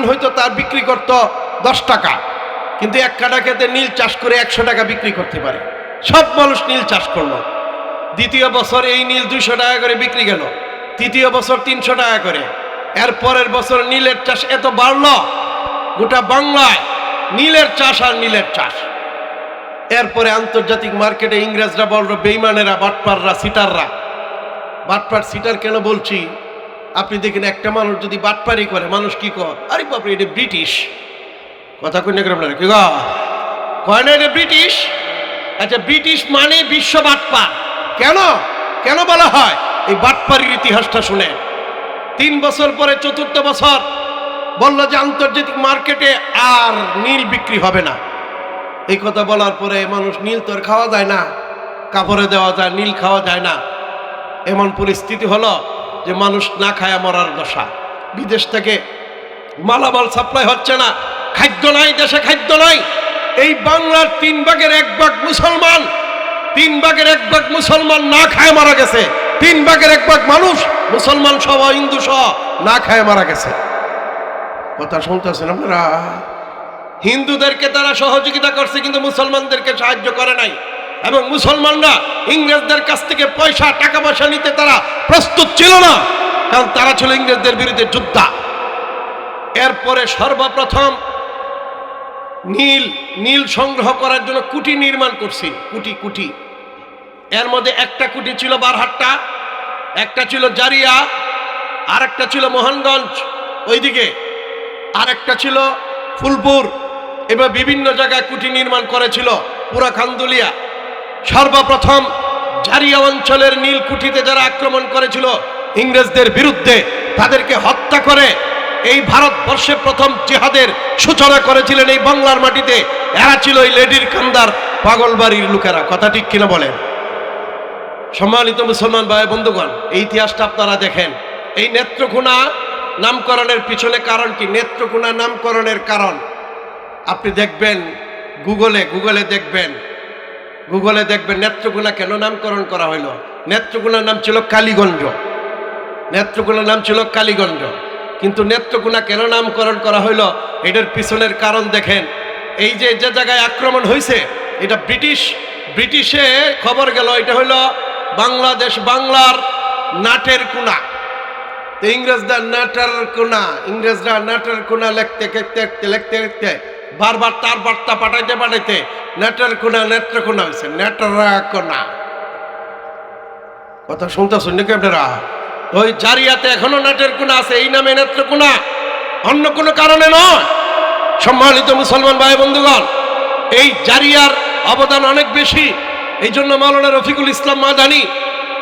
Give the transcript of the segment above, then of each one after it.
হইতো তার বিক্রি করতো 10 টাকা, কিন্তু 1 কাঠা খেতে নীল চাষ করে 100 টাকা বিক্রি করতে পারে। সব মানুষ নীল চাষ করলো। দ্বিতীয় বছর এই নীল 200 টাকা করে বিক্রি গেল, তৃতীয় বছর 300 টাকা করে। এর পরের বছর নীলের চাষ এত বাড়লো, গোটা বাংলায় নীলের চাষ আর নীলের চাষ। এরপরে আন্তর্জাতিক মার্কেটে ইংরেজরা বলল, বেইমানেরা, বাটপাররা, সিটাররা। বাটপার সিটার কেন বলছি, আপনি দেখেন একটা মানুষ যদি বাটপারি করে, মানুষ কি কয়, আরে বাপরে এটা ব্রিটিশ। কথা কই না আপনারা, কি কয় না এটা ব্রিটিশ? আচ্ছা, ব্রিটিশ মানে বিশ্ব বাটপার। কেন কেন বলা হয়? এই বাটপারির ইতিহাসটা শুনে 3 বছর পরে 4র্থ বছর বলল যে আন্তর্জাতিক মার্কেটে আর নীল বিক্রি হবে না। এই কথা বলার পরে মানুষ, নীল তো আর খাওয়া যায় না, কাপড়ে দেওয়া যায়, নীল খাওয়া যায় না। এমন পরিস্থিতি হলো যে মানুষ না খায়া মরার দশা। বিদেশ থেকে মালামাল সাপ্লাই হচ্ছে না, খাদ্য নাই, দেশে খাদ্য নাই। এই বাংলার 3 ভাগের 1 ভাগ মুসলমান, 3 ভাগের 1 ভাগ মুসলমান না খায় মারা গেছে। 3 ভাগের 1 ভাগ মানুষ, মুসলমান সহ হিন্দু সহ, না খায় মারা গেছে। কথা শুনতেছেন আপনারা? হিন্দুদেরকে তারা সহযোগিতা করছে, কিন্তু মুসলমানদেরকে সাহায্য করে নাই। এবং মুসলমানরা ইংরেজদের কাছ থেকে পয়সা, টাকা পয়সা নিতে তারা প্রস্তুত ছিল না, কারণ তারা ছিল ইংরেজদের বিরুদ্ধে যোদ্ধা। এরপরে সর্বপ্রথম নীল সংগ্রহ করার জন্য কুঠি নির্মাণ করছি, কুঠি। এর মধ্যে একটা কুঠি ছিল বারহাট্টা, একটা ছিল জারিয়া, আর একটা ছিল মোহনগঞ্জ ওইদিকে, আর একটা ছিল ফুলপুর। এবার বিভিন্ন জায়গায় কুঠি নির্মাণ করেছিল, পুরা খানদুলিয়া। সর্বপ্রথম জারিয়া অঞ্চলের নীল কুঠিতে যারা আক্রমণ করেছিল ইংরেজদের বিরুদ্ধে, তাদেরকে হত্যা করে এই ভারতবর্ষে প্রথম জিহাদের সূচনা করেছিলেন এই বাংলার মাটিতে। এরা ছিল এই লেডির কান্দার পাগলবাড়ির লোকেরা। কথা ঠিক কিনা বলেন? সম্মানিত মুসলমান ভাই বন্ধুগণ, এই ইতিহাসটা আপনারা দেখেন। এই নেত্রকোনা নামকরণের পিছনে কারণ কি? নেত্রকোনা নামকরণের কারণ আপনি দেখবেন, গুগলে দেখবেন নেত্রকোনা কেন নামকরণ করা হইল। নেত্রকোনার নাম ছিল কালীগঞ্জ, নেত্রকোনার নাম ছিল কালীগঞ্জ। কিন্তু নেত্রকোনা কেন নামকরণ করা হইল, এটার পিছনের কারণ দেখেন। এই যে জায়গায় আক্রমণ হয়েছে, এটা ব্রিটিশে খবর গেল এটা হইল বাংলাদেশ, বাংলার নাটের কোনা। ইংরেজরা নাটের কোনা লিখতে বারবার তার বার্তা পাঠাইতে নাটের কোনা নেত্রকোনা হয়েছে, নেত্রকোনা। কথা শুনতেছেন নাকি আপনারা? ওই জারিয়াতে এখনো নাটের কোনা আছে, এই নামে নেত্রকোনা, অন্য কোনো কারণে নয়। সম্মানিত মুসলমান ভাই বন্ধুগণ, এই জারিয়ার অবদান অনেক বেশি। এই জন্য মাওলানা রফিকুল ইসলাম মাদানী,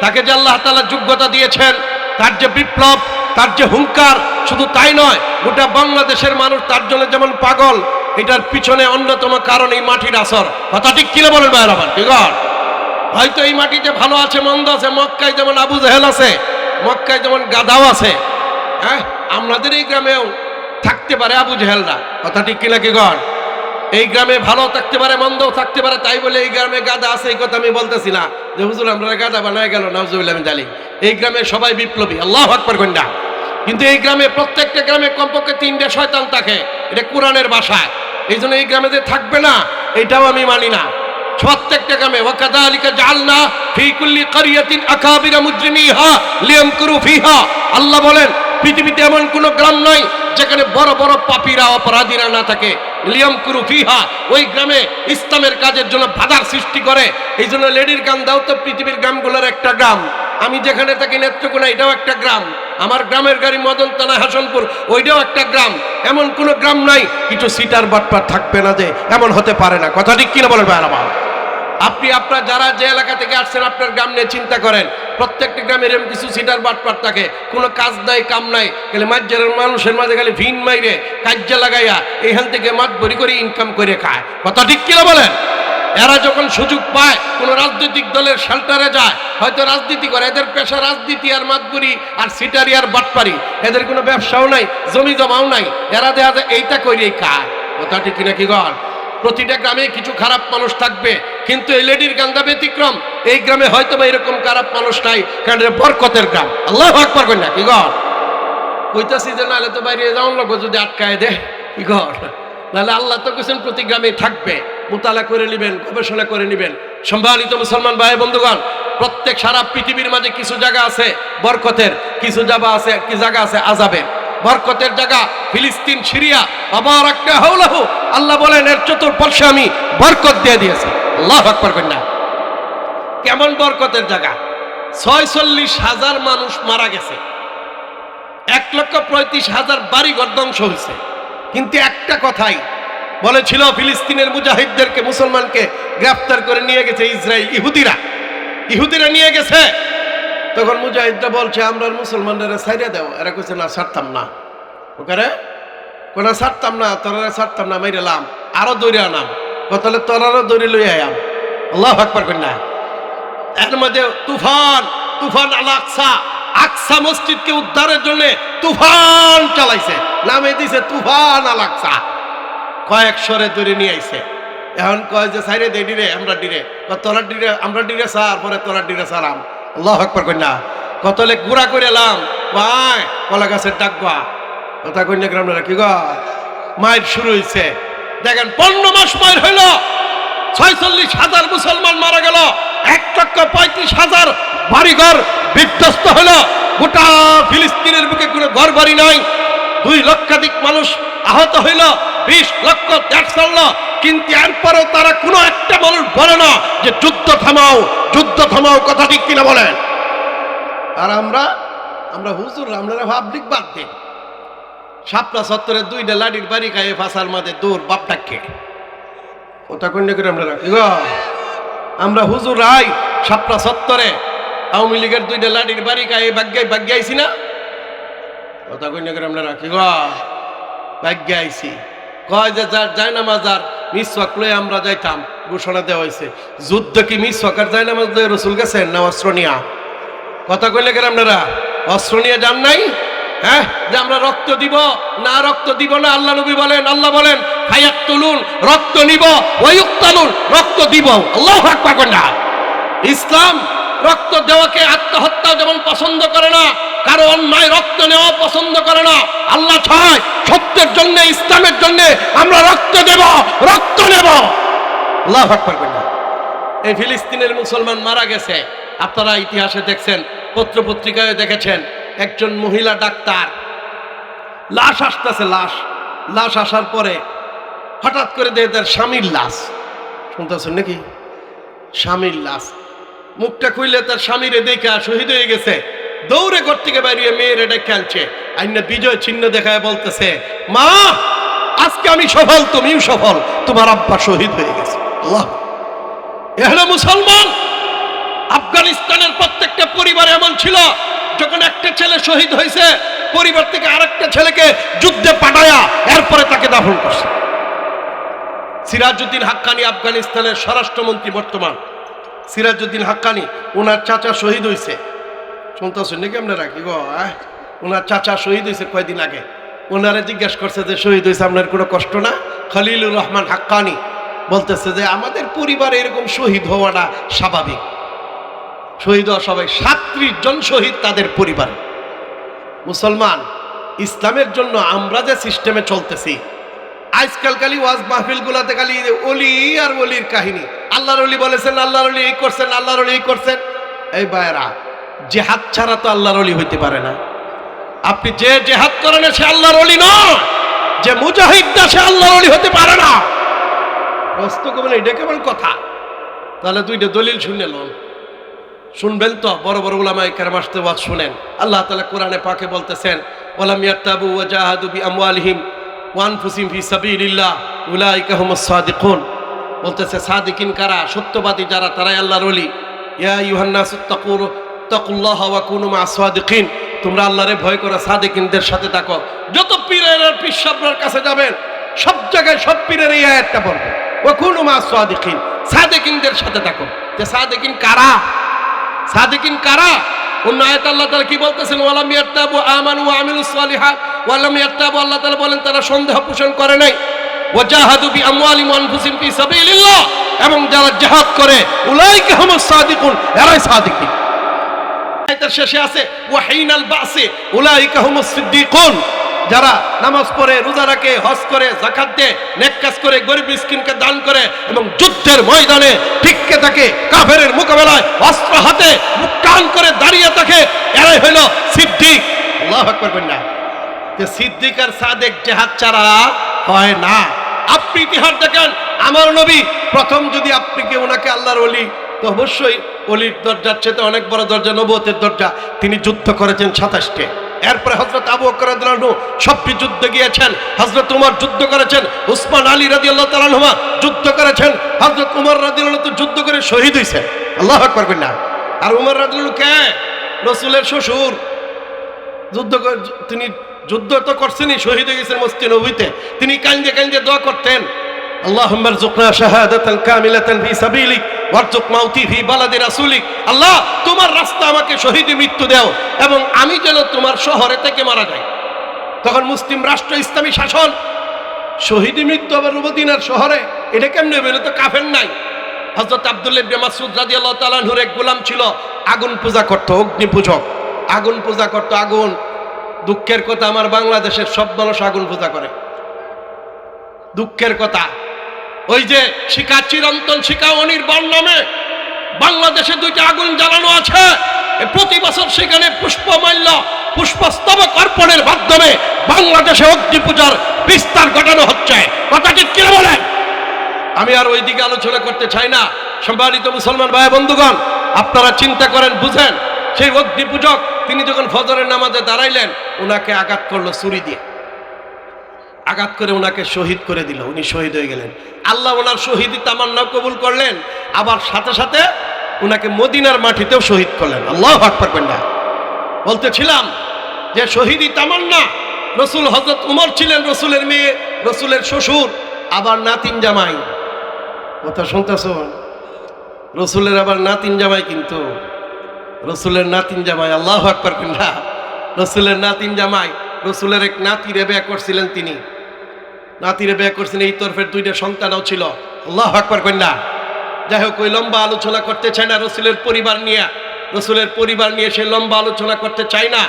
তাকে যে আল্লাহ তাআলা যোগ্যতা দিয়েছেন, তার যে বিপ্লব, তার যে হুঙ্কার, শুধু তাই নয়, গোটা বাংলাদেশের মানুষ তার জন্য যেমন পাগল, এটার পিছনে অন্যতম কারণ এই মাটির আসর। কথা ঠিক কিনা বলেন ভাই আমার? ঠিক আছে, হয়তো এই মাটিতে ভালো আছে, মন্দ আছে। মক্কায় যেমন আবু জেহেল আছে, মক্কায় যেমন গাধাও আছে, হ্যাঁ, আমাদের এই গ্রামেও থাকতে পারে আবু জেহেলরা। কথা ঠিক কিনা কি গণ? এই গ্রামে ভালো থাকতে পারে, মন্দও থাকতে পারে। তাই বলে এই গ্রামে গাধা আছে এই কথা আমি বলতেছি না যে হুজুর আমরা গাধা বানায় গেল, নাউজুবিল্লাহ মিন যালিক। এই গ্রামে সবাই বিপ্লবী, আল্লাহু আকবার কন্যা। কিন্তু এই গ্রামে, প্রত্যেকটা গ্রামে কমপক্ষে 3টে শয়তান থাকে, এটা কোরআনের ভাষায়। এই জন্য এই গ্রামে যে থাকবে না, এটাও আমি মানি না। প্রত্যেকটা গ্রামে ওয়াকাযালিকা জাআলনা ফী কুল্লি ক্বরিয়াতিন আকাবিরা মুজরিমিহা লিয়ামকুরু ফিহা। আল্লাহ বলেন, পৃথিবীতে এমন কোন গ্রাম নাই যেখানে বড় বড় পাপীরা, অপরাধীরা না থাকে। লিয়ামকুরু ফিহা, ওই গ্রামে ইসলামের কাজের জন্য বাধার সৃষ্টি করে। এই জন্য লেডির কান্দাও তো পৃথিবীর গ্রামগুলোর একটা গ্রাম। আমি যেখানে থাকি নেত্রকোনা, এটাও একটা গ্রাম। আমার গ্রামের গাড়ি মদন থানা হাসনপুর, ওইটাও একটা গ্রাম। এমন কোনো গ্রাম নাই কিছু সিটার বাটপার থাকবে না, যে এমন হতে পারে না। কথা ঠিক কিনা বলেন ভাই আমার? আপনি আপনার যারা যে এলাকা থেকে আসছেন, আপনার গ্রাম নিয়ে চিন্তা করেন। প্রত্যেকটা গ্রামে এরকম কিছু সিটার বাটপার থাকে, কোনো কাজ নাই, কাম নাই, খালি মাঝের মানুষের মাঝে খালি ভিন মাইরে কাজে লাগাইয়া এখান থেকে মাছ ভরি করে ইনকাম করে খায়। কথা ঠিক কিনা বলেন? এরা যখন সুযোগ পায় কোনো রাজনৈতিক দলের শেল্টারে যায়, হয়তো রাজনীতি করে। এদের পেশা রাজনীতি আর মাতবুরি আর সিটারি আর বাটপারি। এদের কোনো ব্যবসাও নাই, জমি জমাও নাই। এরা দেখা যায় এইটা করেই খায়। কথা ঠিক কিনা কি গণ? প্রতিটা গ্রামে কিছু খারাপ মানুষ থাকবে, কিন্তু এই লেডির কান্দা ব্যতিক্রম। এই গ্রামে হয়তো বা এরকম খারাপ মানুষ নাই, কারণ এটা বরকতের গ্রাম। আল্লাহু আকবার কন্যা কি গণ? কইতাছি যে নাহলে তো বাইরে যাওয়ার লোক যদি আটকায় দে কি কর, নাহলে আল্লাহ তো কিছু প্রতি গ্রামে থাকবে, মোতালা করে নেবেন, গবেষণা করে নেবেন। সম্মানিত মুসলমান ভাই বন্ধুগণ, প্রত্যেক সারা পৃথিবীর মাঝে কিছু জায়গা আছে বরকতের, কিছু জায়গা আছে কি জায়গা আছে আযাবের। বরকতের জায়গা ফিলিস্তিন, সিরিয়া, আবার একটা হাওলাহু, আল্লাহ বলেন এর চতুর্পার্শ্বে আমি বরকত দিয়ে দিয়েছি। আল্লাহু আকবার কন্যা। কেমন বরকতের জায়গা? 46,000 মানুষ মারা গেছে, 1,35,000 বাড়িঘর ধ্বংস হয়েছে। কিন্তু একটা কথাই বলেছিল, ফিলিস্তিনের মুজাহিদদেরকে, মুসলমানকে গ্রেফতার করে নিয়ে গেছে ইসরায়েল, ইহুদিরা নিয়ে গেছে। তখন মুজাহিদরা বলছে আমরা মুসলমানরা ছাইড়া দেও। এরা কইছে না, ছাড়তাম না। ওখানে কোনা ছাড়তাম না, তোরা ছাড়তাম না, মাইরালাম, আরো দৌড়ে আনাম, তাহলে তোরারও দৌড়ে লই আয়াম। আল্লাহু আকবার কন্যা। এর মধ্যে তুফান আল আকসা, আকসা মসজিদকে উদ্ধারের জন্য তুফান চালাইছে, নামে দিছে তুফান আল আকসা। কয়েক সরে দৌড়ে নিয়ে আইছে। এখন কয় যে সাইরে দে ডিরে, আমরা ডিরে, তোরা ডিরে, আমরা ডিরে সার, পরে তোরা ডিরে সারাম। আল্লাহু আকবার কন্যা। কতলে গুড়া করে এলাম, ভাই কলা গাছের ডাকবা কথা কন্যা গ্রামরা কি গো মায়ের শুরু হয়েছে। দেখেন 15 মাস মায়ের হইল, 46,000 মুসলমান মারা গেল, 1,35,000 বাড়িঘর বিধ্বস্ত হলো। গোটা ফিলিস্তিনের বুকে কোনো ঘর বাড়ি নাই। 2 লক্ষাধিক মানুষ আহত হইল, 20 লক্ষ দেশ চলল। কিন্তু এরপরেও তারা কোনো একটা মানুষ বলে না যে যুদ্ধ থামাও, যুদ্ধ থামাও। কথা ঠিক কিনা বলেন? আর আমরা হুজুর, আমরা পাবলিক বাদ দিন। শাপলা চত্বরে 2টা লাঠির বাড়ি খাইয়ে ফাঁসার মাঝে দৌড় বাপ ডাকে। কথা কন্যা করে আমরা রাখি গো। আমরা হুজুর রাই শাপলা চত্বরে আওয়ামী লীগের 2টা লাঠির বাড়ি খাইয়ে ভাগ্যে আইছি না? কথা কন্যা করে আমরা রাখি গো, ভাগ্যে আইছি। কয় যে যার জায়নামাজার মিসওয়াক লয়ে আমরা যাইতাম, ঘোষণা দেওয়া হয়েছে। যুদ্ধ কি মিসওয়াক আর জায়নামাজ লয়ে রসুল গেছেন না অস্ত্র নিয়া? কথা কইলে কেন আপনারা অস্ত্র নিয়ে যান নাই? হ্যাঁ, যে আমরা রক্ত দিব না, রক্ত দিব না। আল্লাহ নবী বলেন, আল্লাহ বলেন হায়াতুলুন, রক্ত নিব, ওয়ায়ুক্তালুন, রক্ত দিব। আল্লাহু আকবার কন্যা। ইসলাম রক্ত দেওয়াকে আত্মহত্যা যেমন পছন্দ করে না, কারো অন্যায় রক্ত নেওয়া পছন্দ করে না। আল্লাহ চায় সত্যের জন্য, ইসলামের জন্য আমরা রক্ত দেব, রক্ত নেব। আল্লাহু আকবার কন্যা। এই ফিলিস্তিনের মুসলমান মারা গেছে, আপনারা ইতিহাসে দেখছেন, পত্রপত্রিকায় দেখেছেন। একজন মহিলা ডাক্তার, লাশ আসতেছে, লাশ আসার পরে হঠাৎ করে দেখে তার স্বামীর লাশ। শুনতেছেন নাকি? স্বামীর লাশ। মুখটা খুললে তার স্বামীরে দেখা শহীদ হয়ে গেছে। দৌড়ে ঘর থেকে বেরিয়ে মেয়ের এটা খেলছে, আইনা বিজয় চিহ্ন দেখায় বলতেছে, মা আজকে আমি সফল, তুমিও সফল, তোমার আব্বা শহীদ হয়ে গেছে। আল্লাহ, এ হলো মুসলমান। আফগানিস্তানের প্রত্যেকটা পরিবার এমন ছিল, যখন একটা ছেলে শহীদ হয়েছে, পরিবার থেকে আরেকটা ছেলেকে যুদ্ধে পাঠায়া এরপরে তাকে দাফন করছে। সিরাজউদ্দিন হাক্কানি আফগানিস্তানের স্বরাষ্ট্রমন্ত্রী বর্তমান, সিরাজউদ্দিন হাক্কানি, ওনার চাচা শহীদ হয়েছে। শুনতেছেন নাকি আপনারা কি গো? ওনার চাচা শহীদ হয়েছে কয়দিন আগে। ওনারা জিজ্ঞাসা করছে যে শহীদ হয়েছে আপনার কোনো কষ্ট না? খলিলুর রহমান হাক্কানি বলতেছে যে আমাদের পরিবারে এরকম শহীদ হওয়াটা স্বাভাবিক। শহীদ হওয়া সবাই, 37 জন শহীদ তাদের পরিবারে। মুসলমান, ইসলামের জন্য আমরা যে সিস্টেমে চলতেছি, আজকাল খালি ওয়াজ মাহফিল গুলাতে খালি অলি আর অলির কাহিনী। আল্লাহর অলি বলেছেন, আল্লাহর অলি এই করছেন, আল্লাহর অলি এই করছেন। এই ভাইরা, জেহাদ ছাড়া তো আল্লাহর অলি হইতে পারে না। আপনি যে জেহাদ করেন সে আল্লাহর অলি নয়, যে মুজাহিদ না সে আল্লাহর অলি হতে পারে না। প্রশ্ন করবেন এটা কেমন কথা? তাহলে 2টা দলিল শুনবেন তো। বড় বড় উলামায়ে কেরাম আসতে ওয়াজ শুনেন। আল্লাহ তাআলা কোরআনে পাকে বলতেছেন, ওয়ালাম ইয়ারতাবু ওয়া জাহাদু বিআমওয়ালিহিম ওয়া আনফুসিহিম ফি সাবিলিল্লাহ উলাইকা হুমুস সাদিকুন। বলতেছে সাদিকিন কারা? সত্যবাদী যারা, তারাই আল্লাহর ওলি। ইয়া আইয়ুহান নাসু তাকুল্লাহা ওয়া কুনু মা'আস সাদিকিন, তোমরা আল্লাহরে ভয় করো, সাদিকিনদের সাথে থাকো। যত পীরের আর পীর সাহেবদের কাছে যাবেন, সব জায়গায় সব পীরের এই আয়াতটা পড়বে, ওয়া কুনু মা'আস সাদিকিন, সাদিকিনদের সাথে থাকো। যে সাদিকিন কারা? সাদিকিন কারা? অন্য আয়াত আল্লাহ তাআলা কি বলতেছেন? ওয়ালাম ইয়ারতাবু আমানু ওয়া আমিলুস সালিহাত, ওয়ালাম ইয়ারতাবু, আল্লাহ তাআলা বলেন তারা সন্দেহ পোষণ করে নাই। ওয়া জাহাদু বিআমওয়ালিহিম ওয়া আনফুসিহিম ফি সাবিলিল্লাহ, এবং যারা জিহাদ করে উলাইকা হুমুস সাদিকুন, এরাই সাদিকিন। আয়াতের শেষে আছে ওয়াহিনাল বাসি উলাইকা হুমুস সিদ্দিকুন, যারা নামাজ পড়ে, রোজা রাখে, হজ করে, যাকাত দেয়, নেক কাজ করে, গরিব মিসকিনকে দান করে এবং যুদ্ধের ময়দানে টিকে থাকে, কাফেরের মোকাবেলায় অস্ত্র হাতে মুখ টান করে দাঁড়িয়ে থাকে, এরাই হইল সিদ্দিক। আল্লাহু আকবার বলেন না? যে সিদ্দিক আর সাদেক জিহাদ ছাড়া হয় না। আপনি ইতিহাস দেখেন, আমার নবী প্রথম যদি আপনি কি ওনাকে আল্লাহর ওলি, তো অবশ্যই ওলির দরজার চেয়ে অনেক বড় দরজা নবুয়তের দরজা। তিনি যুদ্ধ করেছেন 27টে। এরপরে হযরত আবু বকর রাদিয়াল্লাহু আনহু সবটি যুদ্ধে গিয়েছেন, হযরত উমর যুদ্ধ করেছেন, উসমান আলী রাদিয়াল্লাহু তাআলা আনহুমা যুদ্ধ করেছেন, হযরত উমর রাদিয়াল্লাহু তো যুদ্ধ করে শহীদ হয়েছেন। আল্লাহু আকবার বলেন না? আর উমর রাদিয়াল্লাহু কে? রাসূলের শ্বশুর। তিনি যুদ্ধ তো করছেনই, শহীদ হয়ে গেছেন মসজিদে নববীতে। তিনি কাঁদে কাঁদে দোয়া করতেন, আল্লাহুম্মা রযুকনা শাহাদাতান কামিলাতান ফি সাবিলিক ওয়ারযুক মাউতি ফি বালাদি রাসূলিক। আল্লাহ, তোমার রাস্তা আমাকে শহীদে মৃত্যু দাও এবং আমি যেন তোমার শহরে থেকে মারা যাই। তখন মুসলিম রাষ্ট্র, ইসলামী শাসন, শহীদে মৃত্যু আবার মদিনার শহরে, এটা কেমনে হবে? তো কাফের নাই। হযরত আব্দুল্লাহ ইবনে মাসউদ রাদিয়াল্লাহু তাআলা আনহুর এক গোলাম ছিল, আগুন পূজা করত, অগ্নি পূজক, আগুন পূজা করত। আগুন, দুঃখের কথা, আমার বাংলাদেশের সব মানুষ আগুন পূজা করে। দুঃখের কথা, ওই যে শিখা চিরন্তন, শিখা অনির্বাণ নামে বাংলাদেশে 2টা আগুন জ্বালানো আছে। প্রতি বছর সেখানে পুষ্পমাল্য, পুষ্পস্তবক অর্পণের মাধ্যমে বাংলাদেশে অগ্নি পূজার বিস্তার ঘটানো হচ্ছে। কথা ঠিক কিনা বলেন? আমি আর ওই দিকে আলোচনা করতে চাই না। সম্মানিত মুসলমান ভাই বন্ধুগণ, আপনারা চিন্তা করেন, বুঝেন, সেই অগ্নি পূজক তিনি যখন ফজরের নামাজে দাঁড়াইলেন, ওনাকে আঘাত করলো ছুরি দিয়ে, আঘাত করে ওনাকে শহীদ করে দিল। উনি শহীদ হয়ে গেলেন। আল্লাহ ওনার শহীদি তামান্না কবুল করলেন, আবার সাথে সাথে ওনাকে মদিনার মাটিতেও শহীদ করলেন। আল্লাহু আকবার বলেন না? বলতেছিলাম যে শহীদি তামান্না, রসুল, হযরত উমর ছিলেন রসুলের মেয়ে, রসুলের শ্বশুর, আবার নাতিন জামাই। কথা শুনতেছেন? রসুলের আবার নাতিন জামাই, কিন্তু রসুলের নাতিন জামাই। আল্লাহু আকবার বলেন না? রসুলের নাতিন জামাই, রসুলের এক নাতিরে বিয়ে করছিলেন তিনি, নাতিরে বিয়ে করছিলেন, এই তরফের 2টা সন্তানও ছিল। আল্লাহু আকবার বলেন না? যাই হোক, ওই লম্বা আলোচনা করতে চাই না রসুলের পরিবার নিয়ে, রসুলের পরিবার নিয়ে সে লম্বা আলোচনা করতে চাই না।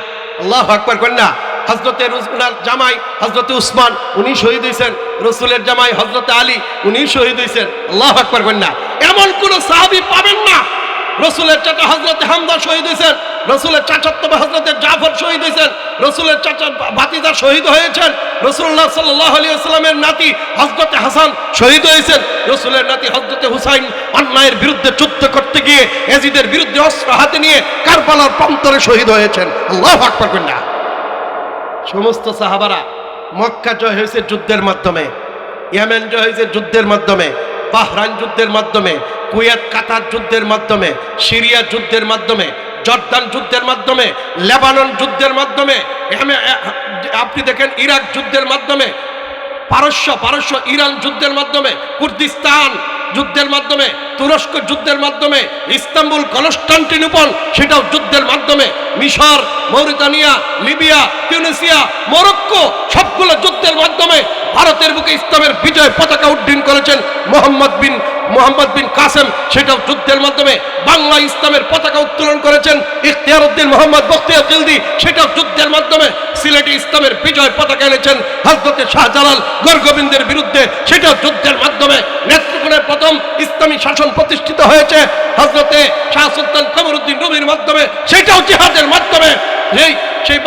আল্লাহু আকবার বলেন না? হযরতে রসুলের জামাই হযরতে উসমান, উনি শহীদ হয়েছেন। রসুলের জামাই হযরতে আলী, উনি শহীদ হয়েছেন। আল্লাহু আকবার বলেন না? এমন কোন সাহাবী পাবেন না। রসুলের চাচা হযরতে হামজা শহীদ হয়েছেন, রসুলের চাচাতো হযরতে জাফর শহীদ হয়েছেন, রসুলের চাচা ভাতিজা শহীদ হয়েছেন, রাসূলুল্লাহ সাল্লাল্লাহু আলাইহি ওয়াসাল্লামের নাতি হযরতে হাসান শহীদ হয়েছেন, রসুলের নাতি হযরতে হুসাইন অন্যায়ের বিরুদ্ধে যুদ্ধ করতে গিয়ে ইয়াজিদের বিরুদ্ধে অস্ত্র হাতে নিয়ে কারবালার প্রান্তরে শহীদ হয়েছেন। আল্লাহু আকবার বলেন না? সমস্ত সাহাবারা, মক্কা জয় হয়েছে যুদ্ধের মাধ্যমে, ইয়েমেন জয় হয়েছে যুদ্ধের মাধ্যমে, বাহরাইন যুদ্ধের মাধ্যমে, কুয়েত কাতার যুদ্ধের মাধ্যমে, সিরিয়া যুদ্ধের মাধ্যমে, জর্দান যুদ্ধের মাধ্যমে, লেবানন যুদ্ধের মাধ্যমে, আপনি দেখেন ইরাক যুদ্ধের মাধ্যমে, পারস্য ইরান যুদ্ধের মাধ্যমে, কুর্দিস্তান যুদ্ধের মাধ্যমে, তুরস্ক যুদ্ধের মাধ্যমে, ইস্তাম্বুল কনস্টান্টিনোপল সেটাও যুদ্ধের মাধ্যমে, মিশর, মৌরিতানিয়া, লিবিয়া, তিউনিসিয়া, মরক্কো সবগুলো যুদ্ধের মাধ্যমে ভারতের বুকে ইসলামের বিজয় পতাকা উড্ডীন করেছেন মোহাম্মদ বিন কাসেম, সেটাও যুদ্ধের মাধ্যমে। বাংলা ইসলামের পতাকা উত্তোলন করেছেন ইখতিয়ার উদ্দিন মোহাম্মদ বখতিয়ার খিলজি, সেটাও যুদ্ধের মাধ্যমে। সিলেটে ইসলামের বিজয় পতাকা এনেছেন হযরতে শাহজালাল গরগোবিন্দের বিরুদ্ধে, সেটাও যুদ্ধের মাধ্যমে। নেত্রকোনায় প্রথম ইসলামী শাসন প্রতিষ্ঠিত হয়েছে হযরতে শাহ সুলতান কমরউদ্দিন রুমির মাধ্যমে, সেটাও জিহাদের মাধ্যমে। সেই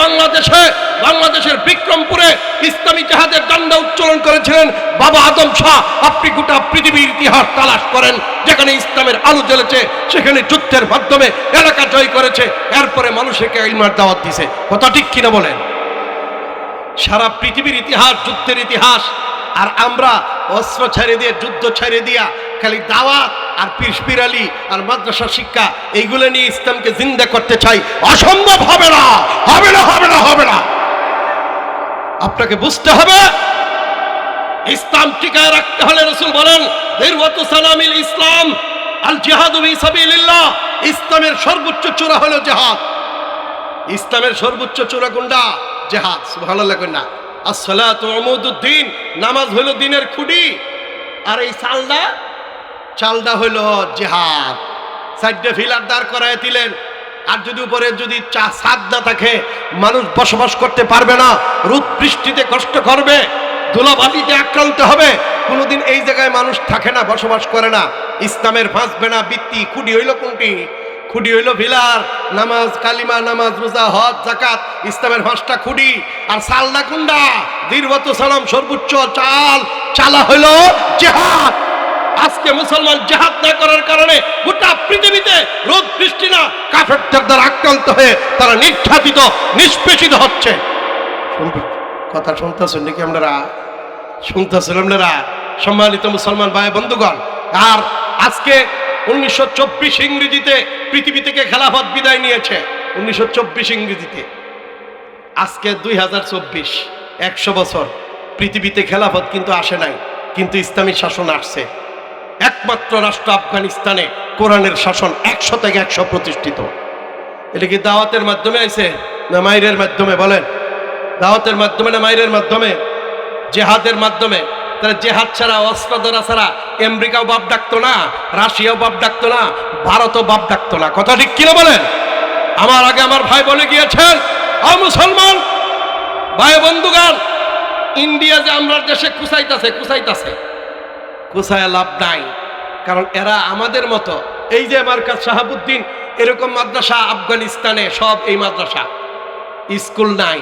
বাংলাদেশের বিক্রমপুরে ইসলামী জিহাদের ডান্ডা উত্তোলন করেছিলেন বাবা আদম শাহ। আপনি গোটা পৃথিবীর ইতিহাস তালাশ করেন, যেখানে ইসলামের আলো জ্বলেছে সেখানে যুদ্ধের মাধ্যমে এলাকা জয় করেছে, এরপরে মানুষকে ইলমের দাওয়াত দিয়েছে। কথা ঠিক কিনা বলেন? সারা পৃথিবীর ইতিহাস যুদ্ধের ইতিহাস, আর আমরা অস্ত্র ছেড়ে দিয়ে, যুদ্ধ ছেড়ে দিয়া খালি দাওয়াত আর পীরপিরালি আর মাদ্রাসা শিক্ষা এইগুলো নিয়ে ইসলামকে জিন্দা করতে চাই। অসম্ভব হবে না, হবে না, হবে না, হবে না। আপনাকে বুঝতে হবে, ইসলাম টিকায় রাখতে হলে রাসূল বলেন দিরওয়াতু সালামিল ইসলাম আল জিহাদু ফি সাবিলিল্লাহ। ইসলামের সর্বোচ্চ চূড়া হলো জিহাদ। ইসলামের সর্বোচ্চ চূড়া কোনটা? জিহাদ। সুবহানাল্লাহ কইনা? আসসালাতু উমুদুদ্দিন, নামাজ হলো দ্বীনের খুঁটি, আর এই চালটা হইল জিহাদ। 4টে ফিলার দাঁড় করায় দিলেন, আর যদি উপরে যদি ছাদ না থাকে মানুষ বসবাস করতে পারবে না, রোদ বৃষ্টিতে কষ্ট করবে, ধুলাবালিতে আক্রান্ত হবে। কোনোদিন এই জায়গায় মানুষ থাকে না, বসবাস করে না। ইসলামের ভাঁজবে না ভিত্তি। খুঁটি হইল কোনটি? খুঁটি হইল ভিলার, নামাজ, কালিমা, নামাজ, রোজা, হজ, যাকাত, ইসলামের ভাঁজটা খুঁটি। আর সালনা কুন্ডা দীর্ঘত সালাম সর্বোচ্চ চালা হইল জিহাদ। আজকে মুসলমান জিহাদ না করার কারণে গোটা পৃথিবীতে রোদ বৃষ্টি না, কাফেরদের দ্বারা আক্রান্ত হয়ে তারা নির্যাতিত, নিষ্পেষিত হচ্ছে। কথা শুনতেছেন নাকি আপনারা? শুনতেছেন আপনারা? সম্মানিত মুসলমান ভাই বন্ধুগণ, আর আজকে 1924 ইংরেজিতে পৃথিবী থেকে খেলাফত বিদায় নিয়েছে। 1924 ইংরেজিতে, আজকে 2024, 100 বছর পৃথিবীতে খেলাফত কিন্তু আসে নাই, কিন্তু ইসলামী শাসন আসছে। একমাত্র রাষ্ট্র আফগানিস্তানে কোরআনের শাসন 100 থেকে 100 প্রতিষ্ঠিত। এটা কি দাওয়াতের মাধ্যমে আইছে না মাইরের মাধ্যমে? বলেন, দাওয়াতের মাধ্যমে না মাইরের মাধ্যমে? জেহাদের মাধ্যমে। তাহলে জেহাদ ছাড়া, অস্ত্র ধরা ছাড়া আমেরিকাও বাপ ডাকতো না, রাশিয়াও বাপ ডাকতো না, ভারতও বাপ ডাকতো না। কথা ঠিক কিনা বলেন? আমার আগে আমার ভাই বলে গিয়েছেন, মুসলমান ভাই বন্ধুগণ, ইন্ডিয়া যে আমরা দেশে কুসাইয়া লাভ নাই। কারণ এরা আমাদের মতো, এই যে মার্কাজ শাহাবুদ্দিন, এরকম মাদ্রাসা আফগানিস্তানে সব, এই মাদ্রাসা স্কুল নাই।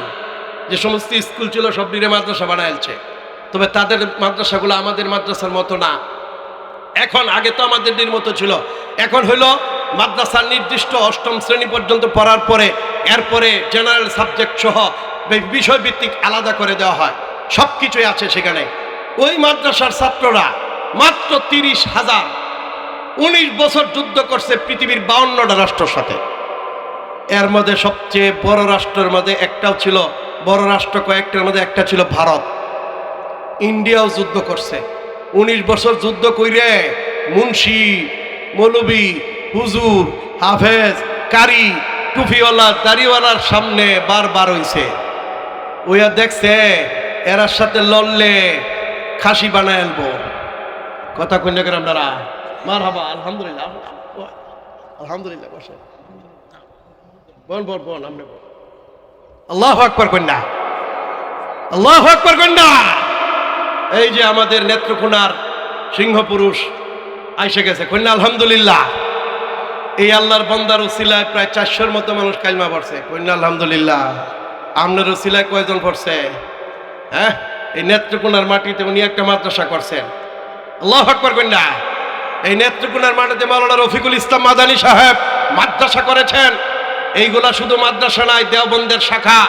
যে সমস্ত স্কুল ছিল সব নিয়ে মাদ্রাসা বানাইছে। তবে তাদের মাদ্রাসাগুলো আমাদের মাদ্রাসার মতো না। এখন আগে তো আমাদের মতো ছিল, এখন হইল মাদ্রাসার নির্দিষ্ট 8ম শ্রেণী পর্যন্ত পড়ার পরে এরপরে জেনারেল সাবজেক্ট সহ বিষয়ভিত্তিক আলাদা করে দেওয়া হয়। সব কিছুই আছে সেখানে। ওই মাদ্রাসার ছাত্ররা মাত্র 30,000, 19 বছর যুদ্ধ করছে পৃথিবীর 52টা রাষ্ট্রের সাথে। এর মধ্যে সবচেয়ে বড় রাষ্ট্রের মধ্যে একটাও ছিল, বড় রাষ্ট্র কয়েকটার মধ্যে একটা ছিল ভারত। ইন্ডিয়াও যুদ্ধ করছে। 19 বছর যুদ্ধ কইরে মুন্সি, মৌলবি, হুজুর, হাফেজ, কারি, টুফিওয়ালা, দাড়িওয়ালার সামনে বারবার হইছে। ওইয়া দেখছে এরার সাথে লড়লে খাসি বানায় আনবো। কথা কইলে কেন আপনারা? মারহাবা, আলহামদুলিল্লাহ, আলহামদুলিল্লাহ। বসে বল আপনি বল। আল্লাহু আকবার কন্যা, আল্লাহু আকবার কন্যা। এই যে আমাদের নেত্রকোনার সিংহ পুরুষ আইসে গেছে, কন্যা আলহামদুলিল্লাহ। এই আল্লাহর বান্দার উসিলায় প্রায় 400-র মতো মানুষ কালিমা পড়ছে, কন্যা আলহামদুলিল্লাহ। আপনার উসিলায় কয়জন পড়ছে? হ্যাঁ, এই নেত্রকোনার মাটিতে উনি একটা মাদ্রাসা করছেন। আল্লাহু আকবার কন্যা। এই নেত্রকোনার মাটিতে মাওলানা রফিকুল ইসলাম মাদানী সাহেব মাদ্রাসা করেছেন। এইগুলা শুধু মাদ্রাসা নাই, দেওবন্দের শাখা।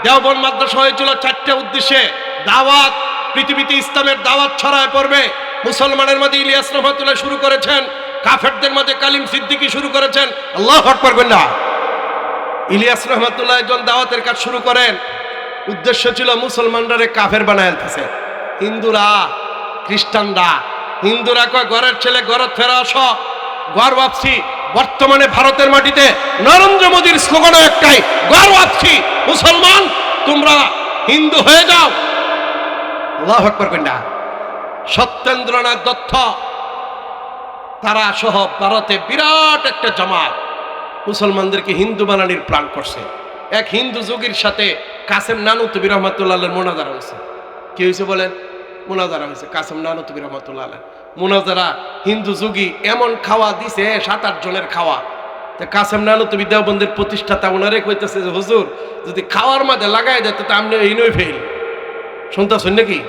দেওবন্দ মাদ্রাসা হয়েছিল 4টে উদ্দেশ্যে। দাওয়াত, পৃথিবীতে ইসলামের দাওয়াত ছড়ায় পড়বে। মুসলমানের মধ্যে ইলিয়াস রহমাতুল্লাহ শুরু করেছেন, কাফেরদের মধ্যে কালিম সিদ্দিকী শুরু করেছেন। আল্লাহু আকবার কন্যা। ইলিয়াস রহমাতুল্লাহ একজন দাওয়াতের কাজ শুরু করেন। উদ্দেশ্য ছিল মুসলমানরা কাফের বানায় ফেলতেছে। হিন্দুরা, খ্রিস্টানরা, হিন্দুরা কয় ঘরের ছেলে ঘরত ফেরা আস, ঘর ভাবছি। বর্তমানে ভারতের মাটিতে নরেন্দ্র মোদীর স্লোগান একটাই, ঘর ভাবছি, মুসলমান তোমরা হিন্দু হয়ে যাও। আল্লাহু আকবার কন্যা। সত্যেন্দ্রনাথ দত্ত তারা সহ ভারতে বিরাট একটা জামাত মুসলমানদেরকে হিন্দু বানানোর প্ল্যান করছে। এক হিন্দু যোগীর সাথে কাসেম নানুতুবি রহমাতুল্লাহ মোনাজারা হয়েছে। কি হয়েছে বলেন? মোনাজারা হয়েছে কাসেম নানুতুবি রহমাতুল্লাহ। মোনাজারা হিন্দু যোগী এমন খাওয়া দিছে, 7-8 জনের খাওয়া। কাসেম নানুতুবি দেওবন্দের প্রতিষ্ঠাতা ওনারে কইতেছে যে হুজুর যদি খাওয়ার মাঝে লাগাই দেয় তো আপনি ইনই ফেল। শুনতেছেন নাকি?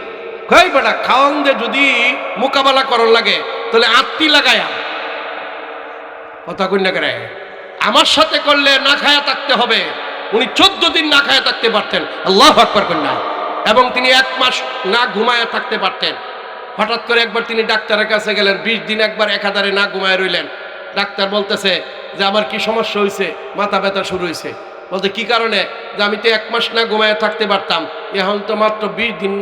কই বেটা, খাওয়ান যে যদি মোকাবেলা করার লাগে তাহলে আত্মি লাগায়া। কথা কন্যা করে আমার সাথে করলে না খায়া থাকতে হবে। উনি 14 দিন না খায়া থাকতে পারতেন। আল্লাহু আকবার কন্যা। এবং তিনি 1 মাস না ঘুমায়া থাকতে পারতেন। হঠাৎ করে একবার তিনি ডাক্তারের কাছে গেলেন, 20 দিন একবার একাধারে না ঘুমায় রইলেন। ডাক্তার বলতেছে যে আমার কি সমস্যা হয়েছে? মাথা ব্যথা শুরু হয়েছে। বলতে কি কারণে? যে আমি তো 1 মাস না ঘুমায় থাকতে পারতাম, এখন তো মাত্র 20 দিন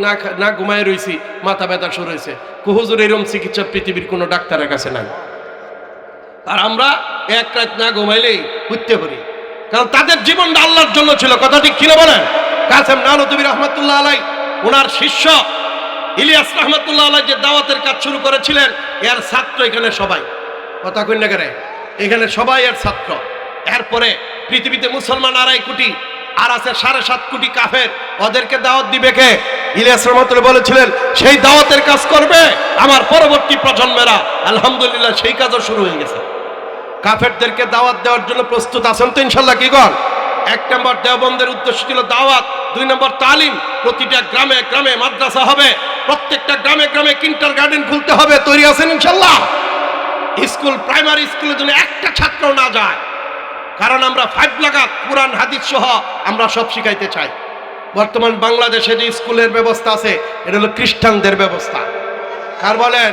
না ঘুমায় রয়েছি, মাথা ব্যথা শুরু হয়েছে। হুজুর এরকম চিকিৎসা পৃথিবীর কোনো ডাক্তারের কাছে নাই। আর আমরা 1 রাত না ঘুমাইলেই উঠতে পারি, কারণ তাদের জীবনটা আল্লাহর জন্য ছিল। কথা ঠিক কিনা বলেন? কাসেম নানুতুবি রহমাতুল্লাহ আলাই, ওনার শিষ্য ইলিয়াস রহমাতুল্লাহ আলাই যে দাওয়াতের কাজ শুরু করেছিলেন, এর ছাত্র এখানে সবাই। কথা কন্যা করে এখানে সবাই এর ছাত্র। এরপরে পৃথিবীতে মুসলমান 2.5 কোটি, আর আছে 7.5 কোটি কাফের। ওদেরকে দাওয়াত দিবে কে? ইলিয়াস রহমতুল্লাহ বলেছিলেন সেই দাওয়াতের কাজ করবে আমার পরবর্তী প্রজন্মেরা। আলহামদুলিল্লাহ সেই কাজও শুরু হয়ে গেছে। কাফেরদেরকে দাওয়াত দেওয়ার জন্য প্রস্তুত আছেন তো ইনশাল্লাহ? কি গণ? 1 নম্বর দেওবন্দের উদ্দেশ্য ছিল দাওয়াত, 2 নম্বর তালিম। প্রতিটা গ্রামে গ্রামে মাদ্রাসা হবে, প্রত্যেকটা গ্রামে গ্রামে কিন্ডারগার্টেন খুলতে হবে। তৈরি আছেন ইনশাল্লাহ? স্কুল, প্রাইমারি স্কুলের জন্য একটা ছাত্র না যায়, কারণ আমরা 5 লাগাত কোরআন হাদিস সহ আমরা সব শিখাইতে চাই। বর্তমান বাংলাদেশে যে স্কুলের ব্যবস্থা আছে এটা হলো খ্রিস্টানদের ব্যবস্থা। কার বলেন?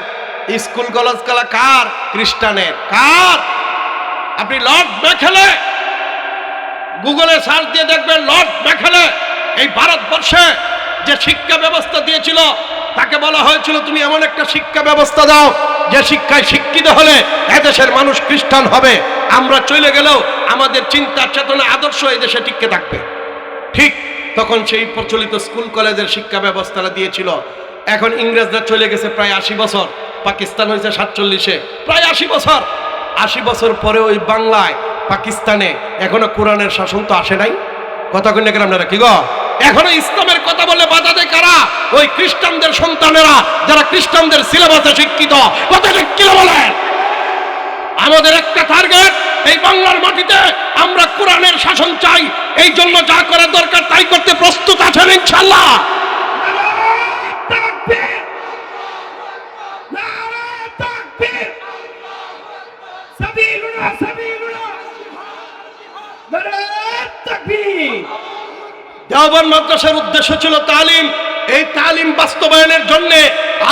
স্কুল কলেজ কালা কার? খ্রিস্টানের। কার? আপনি লর্ড ম্যাকেলে গুগলে সার্চ দিয়ে দেখবেন, লর্ড ম্যাকেলে এই ভারতবর্ষে যে শিক্ষা ব্যবস্থা দিয়েছিল তাকে বলা হয়েছিল তুমি এমন একটা শিক্ষা ব্যবস্থা দাও যে শিক্ষায় শিক্ষিত হলে এদেশের মানুষ খ্রিস্টান হবে। আমরা চলে গেলেও আমাদের চিন্তা চেতনা আদর্শ এই দেশে টিকে থাকবে। ঠিক তখন সেই প্রচলিত স্কুল কলেজের শিক্ষা ব্যবস্থাটা দিয়েছিল। এখন ইংরেজরা চলে গেছে প্রায় 80 বছর, পাকিস্তান হয়েছে 47-এ, প্রায় 80 বছর। 80 বছর পরে ওই বাংলায় পাকিস্তানে এখনো কোরআনের শাসন তো আসে নাই। কথা কই না কেন আপনারা? কি গো? এখনো ইসলামের কথা বলে বাধা দেয় কারা? ওই খ্রিস্টানদের সন্তানেরা, যারা খ্রিস্টানদের সিলেবাসে শিক্ষিত। কথা ঠিক কি বলেন? আমাদের একটা টার্গেট, এই বাংলার মাটিতে আমরা কোরআনের শাসন চাই। এই জন্য যা করা দরকার তাই করতে প্রস্তুত আছেন ইনশাআল্লাহ? দেওবন্দ মাদ্রাসার উদ্দেশ্য ছিল তালিম। এই তালিম বাস্তবায়নের জন্য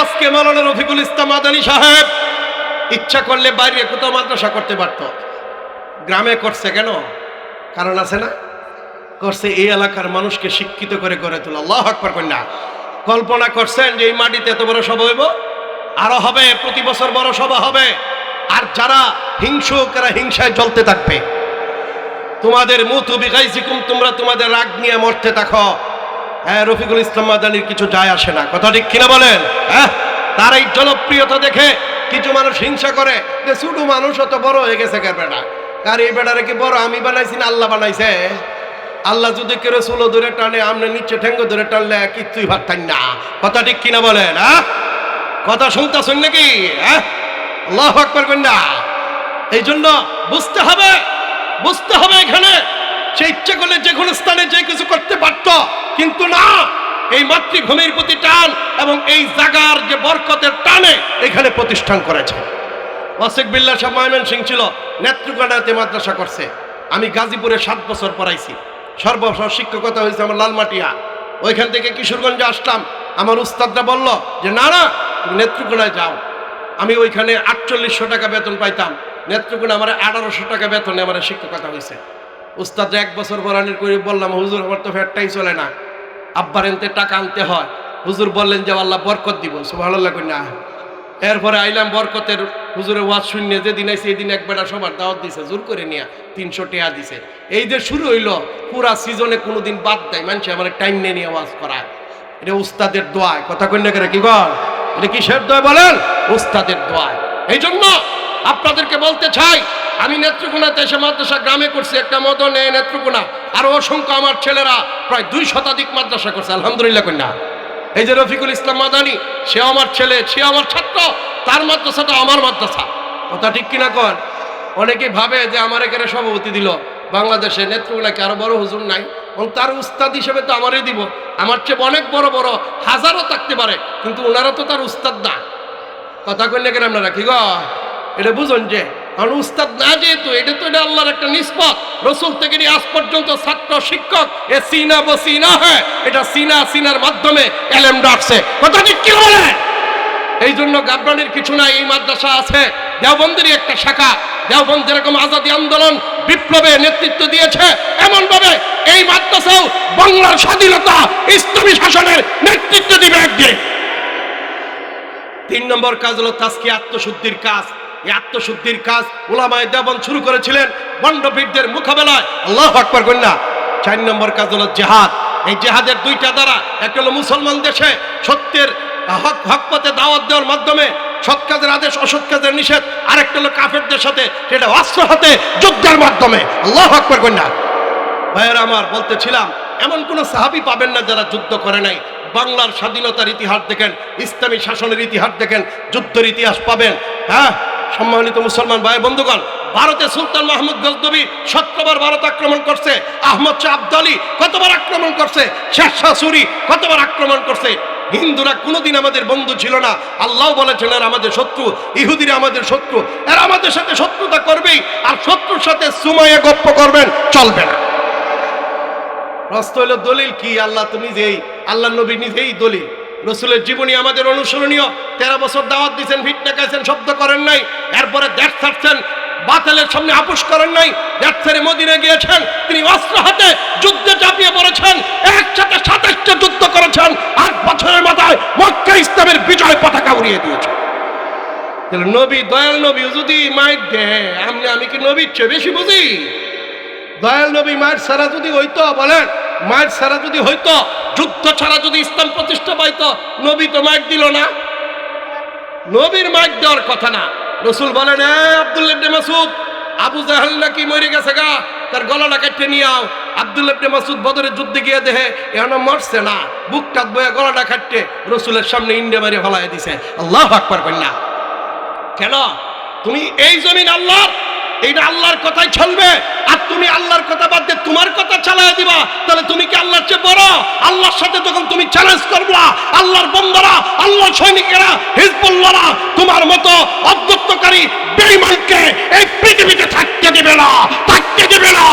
আজকে মাওলানা রফিকুল ইসলাম মাদানী সাহেব ইচ্ছা করলে বাইরে কোথাও মাদ্রাসা করতে পারত, গ্রামে করছে কেন? কারণ আছে না? করছে এই এলাকার মানুষকে শিক্ষিত করে গড়ে তোলা। আল্লাহু আকবার কন্যা। কল্পনা করছেন যে এই মাটিতে এত বড় সভা হইব? আরো হবে, প্রতি বছর বড় সভা হবে। আর যারা হিংসুক এরা হিংসায় জ্বলতে থাকবে। তোমাদের মুতু বিগাইজিকুম, তোমরা তোমাদের রাগ নিয়ে মরতে থাকো। হ্যাঁ, রফিকুল ইসলাম মাদানীর কিছু যায় আসে না। কথা ঠিক কিনা বলেন? হ্যাঁ, তার এই জনপ্রিয়তা দেখে কিছু মানুষ হিংসা করে যে ছোট মানুষ অত বড় হয়ে গেছে কেন বেটা? কার এই বেটারে কি বড় আমি বানাইছি না আল্লাহ বানাইছে? আল্লাহ যদি কেউ চুলো ধরে টানে, আমনে নিচে ঠেঙ্গো ধরে টানলে কিচ্ছুই ভাবতেন না। কথা ঠিক কিনা বলেন? হ্যাঁ, কথা শুনতেছেন নাকি? হ্যাঁ, আল্লাহু আকবার কন্যা। এই জন্য বুঝতে হবে, বুঝতে হবে এখানে সে ইচ্ছা করলে যে কোনো স্থানে যে কিছু করতে পারত, কিন্তু না, এই মাতৃভূমির প্রতি টান এবং এই জাগার যে বরকতের টানে এখানে প্রতিষ্ঠান করেছে। ওয়াসিক বিল্লাহ সাহেব ময়মনসিংহ ছিল, নেত্রকোনাতে মাদ্রাসা করছে। আমি গাজীপুরে 7 বছর পড়াইছি। সর্বশেষ শিক্ষকতা হয়েছে আমার লালমাটিয়া। ওইখান থেকে কিশোরগঞ্জে আসলাম। আমার উস্তাদরা বলল যে না না, তুমি নেত্রকোনায় যাও। আমি ওইখানে 4800 টাকা বেতন পাইতাম। নেত্রকোনা আমার 1800 টাকা বেতনে আমার শিক্ষকতা হয়েছে। উস্তাদ 1 বছর পড়ানোর করে বললাম, হুজুর আমার তো ফ্যাটটাই চলে না, আব্বার এনতে টাকা আনতে হয়। হুজুর বললেন যে আল্লাহ বরকত দিব। সুবহানাল্লাহ কইনা। এরপরে আইলাম বরকতের হুজুরের ওয়াজ শুনে, যেদিন আইসি এদিন একবেলা সবার দাওয়াত দিছে, জোর করে নিয়া 300 টাকা দিছে। এই যে শুরু হইলো, পুরা সিজনে কোনোদিন বাদ দেয় মানুষ আমার টাইম নিয়ে ওয়াজ করায়। এটা উস্তাদের দোয়ায়। কথা কইনা করে কি বল? এটা কিসের দোয়া বলেন? উস্তাদের দোয়ায়। এই জন্য আপনাদেরকে বলতে চাই, আমি নেত্রকোনাতে এসে মাদ্রাসা গ্রামে করছি, একটা মদন এই নেত্রকোনা, আর অসংখ্য আমার ছেলেরা প্রায় 2 শতাধিক মাদ্রাসা করছে। আলহামদুলিল্লাহ কন্যা। এই যে রফিকুল ইসলাম মাদানী, সে আমার ছেলে, সে আমার ছাত্র, তার মাদ্রাসাটা আমার মাদ্রাসা। কথা ঠিক কিনা কর? অনেকে ভাবে যে আমার এখানে সভাপতি দিল, বাংলাদেশে নেত্রকোনাকে আরো বড় হুজুর নাই, এবং তার উস্তাদ হিসেবে তো আমারই দিব। আমার চেয়ে অনেক বড় বড় হাজারও থাকতে পারে, কিন্তু ওনারা তো তার উস্তাদ না। কথা কইলে কেন আপনারা? কি গো, এটা বুঝুন যে কারণ উস্তাদ না, যেহেতু এটা তো এটা আল্লাহর একটা নিসবত। রসুল থেকে নিয়ে আজ পর্যন্ত ছাত্র শিক্ষক এ সিনা বসিনা হয়, এটা সিনা সিনার মাধ্যমে এলেম ডাকছে। কথা ঠিক কি বলে? এই জন্য গাবরানির কিছু নাই, এই মাদ্রাসা আছে। দেওবন্দেরই একটা শাখা। দেওবন্দ যেরকম আজাদী আন্দোলন বিপ্লবে নেতৃত্ব দিয়েছে, এমন ভাবে এই মাদ্রাসাও বাংলার স্বাধীনতা ইসলামী শাসনের নেতৃত্ব দিবে একদিন। 3 নম্বর কাজ হলো তাজকিয়া, আত্মশুদ্ধির কাজ। এই আত্মশুদ্ধির কাজ উলামায়ে দেওবন্দ শুরু করেছিলেন বন্ডপীরদের মোকাবেলায়। আল্লাহু আকবার কন্যা। 4 নম্বর কাজ হলো জিহাদ। এই জিহাদের 2টা দ্বারা, একটা হলো মুসলমান দেশে সত্যের হক পথে দাওয়াত দেওয়ার মাধ্যমে সৎ কাজের আদেশ, অসৎ কাজের নিষেধ। আরেকটা হলো কাফেরদের সাথে, সেটা অস্ত্র হাতে যুদ্ধের মাধ্যমে। আল্লাহু আকবার কন্যা। ভাইয়েরা আমার, বলতেছিলাম এমন কোন সাহাবী পাবেন না যারা যুদ্ধ করে নাই। বাংলার স্বাধীনতার ইতিহাস দেখেন, ইসলামী শাসনের ইতিহাস দেখেন, যুদ্ধের ইতিহাস পাবেন। হ্যাঁ সম্মানিত মুসলমান ভাই বন্ধুগণ, ভারতে সুলতান মাহমুদ গজনবী 17 বার ভারত আক্রমণ করছে। আহমদ শাহ আব্দালি কতবার আক্রমণ করছে। শের শাহ সুরি কতবার আক্রমণ করছে। হিন্দুরা কোনোদিন আমাদের বন্ধু ছিল না। আল্লাহ বলেছেন এরা আমাদের শত্রু, ইহুদিরা আমাদের শত্রু, এরা আমাদের সাথে শত্রুতা করবেই। আর শত্রুর সাথে সুমাইয়ে গপ্প করবেন, চলবে না। প্রশ্ন হলো দলিল কি? আল্লাহ তো নিজেই, আল্লাহ নবী নিজেই দলিল। রসুলের জীবনী আমাদের অনুসরণীয়। 13 বছর দাওয়াত দিয়েছেন, ফিটনা খাইছেন, শব্দ করেন নাই। এরপরে দেশ ছাড়ছেন, বাতিলের সামনে আপোষ করেন নাই। দেশ ছেড়ে মদিনায় গিয়েছেন, তিনি অস্ত্র হাতে যুদ্ধে ঝাঁপিয়ে পড়েছেন। একসাথে 27টা যুদ্ধ করেছেন। 8 বছরের মাথায় মক্কা ইসলামের বিজয় পতাকা উড়িয়ে দিয়েছেন। তাহলে নবী, দয়াল নবী যদি মাইর দেয়, আমি কি নবীর চেয়ে বেশি বুঝি? দয়াল নবী মায়ের ছাড়া যদি হইতো, বলেন মায়ের ছাড়া যদি হইতো, যুদ্ধ ছাড়া যদি ইসলাম প্রতিষ্ঠা পাইতো, নবী তো মাইর দিল না। নবীর মাইর দেওয়ার কথা না। রসুল বলেন আব্দুল্লাহ ইবনে মাসউদ, আবু জাহেল নাকি মরে গেছে গা, তার গলাটা কেটে নিয়ে আও। আব্দুল্লাহ ইবনে মাসউদ বদরের যুদ্ধে গিয়ে দেখে এখনো মরছে না, বুকটা বয়ে গলাটা কাটতে রসুলের সামনে ইন্ডে মারি ফলাই দিছে। আল্লাহু আকবার কন্যা। কেন? তুমি এই জমিন আল্লাহর, এইটা আল্লাহর কথাই চলবে। আর তুমি আল্লাহর কথা বাদ দিয়ে তোমার কথা চালায় দিবা, তাহলে তুমি কি আল্লাহর চেয়ে বড়? আল্লাহর সাথে যখন তুমি চ্যালেঞ্জ করবা, আল্লাহর বন্দারা, আল্লাহর সৈনিকেরা, হিজবুল্লাহরা তোমার মতো অধ্যত্তকারী বেঈমানকে এই পৃথিবীতে থাকতে দেবে না, থাকতে দেবে না।